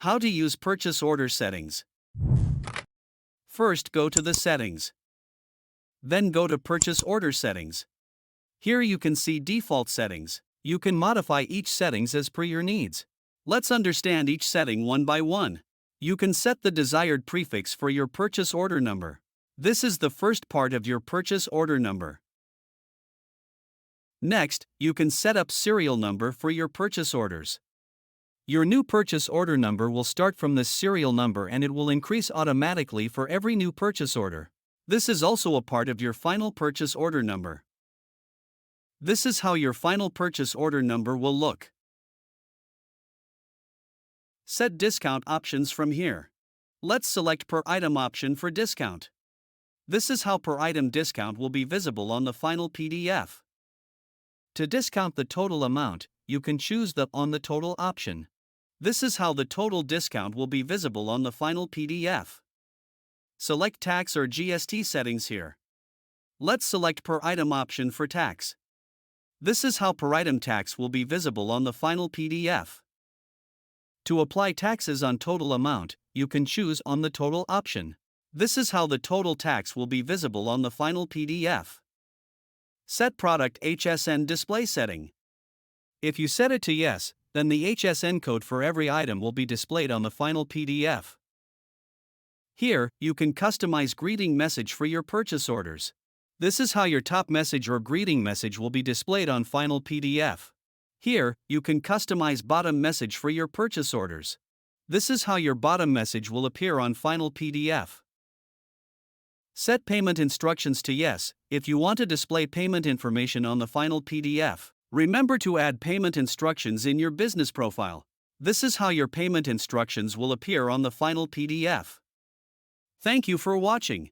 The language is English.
How to use purchase order settings. First, go to the settings. Then go to purchase order settings. Here you can see default settings. You can modify each settings as per your needs. Let's understand each setting one by one. You can set the desired prefix for your purchase order number. This is the first part of your purchase order number. Next, you can set up serial number for your purchase orders. Your new purchase order number will start from this serial number and it will increase automatically for every new purchase order. This is also a part of your final purchase order number. This is how your final purchase order number will look. Set discount options from here. Let's select per item option for discount. This is how per item discount will be visible on the final PDF. To discount the total amount, you can choose the On the Total option. This is how the total discount will be visible on the final PDF. Select tax or GST settings here. Let's select per item option for tax. This is how per item tax will be visible on the final PDF. To apply taxes on total amount, you can choose On the Total option. This is how the total tax will be visible on the final PDF. Set Product HSN Display setting. If you set it to Yes, then the HSN code for every item will be displayed on the final PDF. Here, you can customize greeting message for your purchase orders. This is how your top message or greeting message will be displayed on final PDF. Here, you can customize bottom message for your purchase orders. This is how your bottom message will appear on final PDF. Set payment instructions to Yes if you want to display payment information on the final PDF. Remember to add payment instructions in your business profile. This is how your payment instructions will appear on the final PDF. Thank you for watching.